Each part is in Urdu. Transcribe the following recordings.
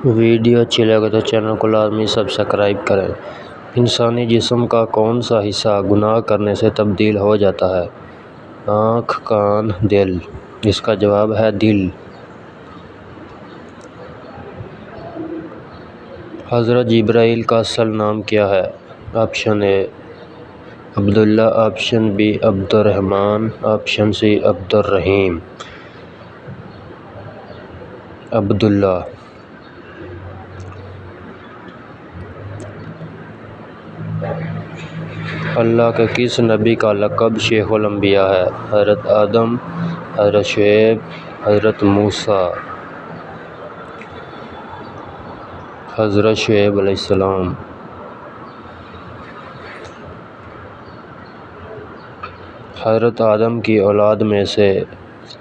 ویڈیو اچھی لگے تو چینل کو لازمی سبسکرائب کریں۔ انسانی جسم کا کون سا حصہ گناہ کرنے سے تبدیل ہو جاتا ہے؟ آنکھ، کان، دل؟ اس کا جواب ہے دل۔ حضرت جبرائیل کا اصل نام کیا ہے؟ Option A Abdullah, option B Abdul Rahman, option C Abdul Rahim. Abdullah. Allah کے کس نبی کا لقب شیخ الانبیاء ہے؟ حضرت آدم، حضرت شعیب، حضرت موسیٰ؟ حضرت شعیب علیہ السلام۔ حضرت آدم کی اولاد میں سے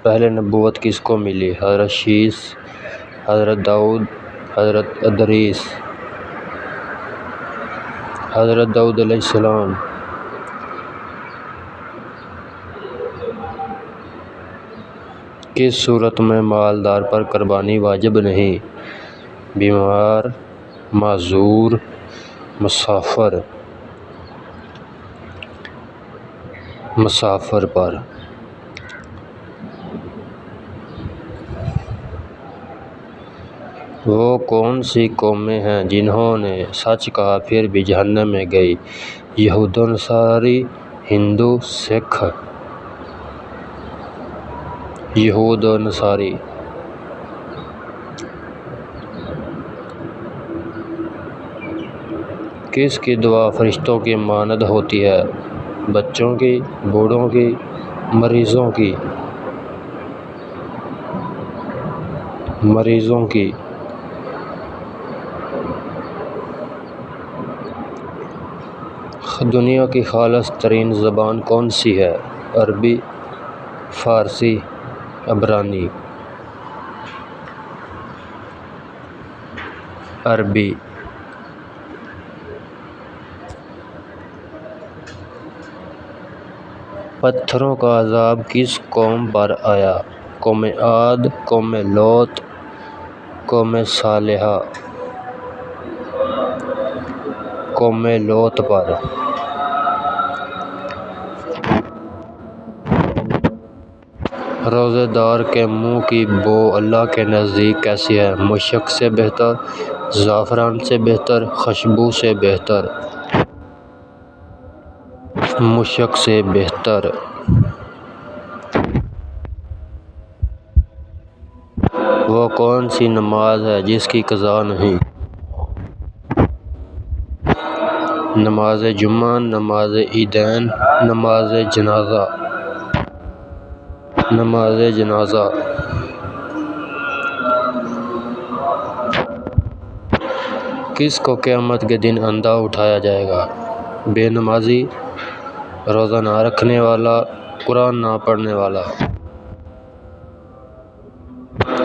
پہلے نبوت کس کو ملی؟ حضرت شیس، حضرت داؤد، حضرت ادریس؟ حضرت داؤد علیہ السلام۔ کس صورت میں مالدار پر قربانی واجب نہیں؟ بیمار، معذور، مسافر؟ مسافر پر۔ وہ کون سی قومیں ہیں جنہوں نے سچ کہا پھر بھی جہنم میں گئی؟ یہود و نصاری، ہندو، سکھ؟ یہود و نصاری۔ کس کی دعا فرشتوں کی مانند ہوتی ہے؟ بچوں کی، بوڑھوں کی، مریضوں کی؟ مریضوں کی۔ دنیا کی خالص ترین زبان کون سی ہے؟ عربی، فارسی، عبرانی؟ عربی۔ پتھروں کا عذاب کس قوم پر آیا؟ قوم عاد، قوم لوط، قوم صالحہ؟ قوم لوط پر۔ روزے دار کے منہ کی بو اللہ کے نزدیک کیسی ہے؟ مشک سے بہتر، زعفران سے بہتر، خوشبو سے بہتر؟ مشک سے بہتر۔ وہ کون سی نماز ہے جس کی قضا نہیں؟ نماز جمعہ، نماز عیدین، نماز جنازہ؟ نماز جنازہ۔ کس کو قیامت کے دن اندھا اٹھایا جائے گا؟ بے نمازی، روزہ نہ رکھنے والا، قرآن نہ پڑھنے والا؟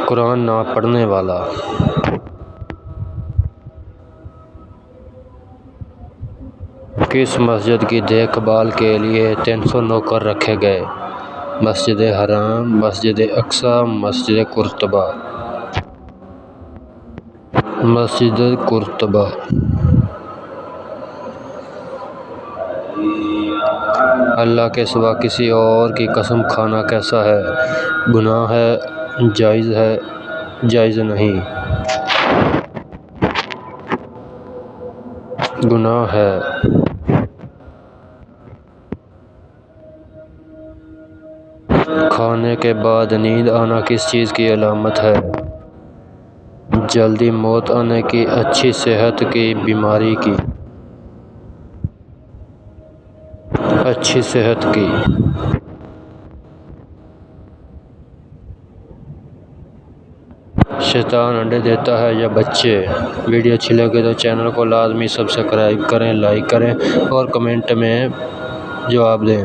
قرآن نہ پڑھنے والا۔ کس مسجد کی دیکھ بھال کے لیے 300 نوکر رکھے گئے؟ مسجد حرام، مسجد اقصی، مسجد قرطبہ؟ مسجد قرطبہ۔ اللہ کے سوا کسی اور کی قسم کھانا کیسا ہے؟ گناہ ہے، جائز ہے، جائز نہیں؟ گناہ ہے۔ کھانے کے بعد نیند آنا کس چیز کی علامت ہے؟ جلدی موت آنے کی، اچھی صحت کی، بیماری کی؟ اچھی صحت کی۔ شیطان انڈے دیتا ہے یا بچے؟ ویڈیو اچھی لگے تو چینل کو لازمی سبسکرائب کریں، لائک کریں اور کمنٹ میں جواب دیں۔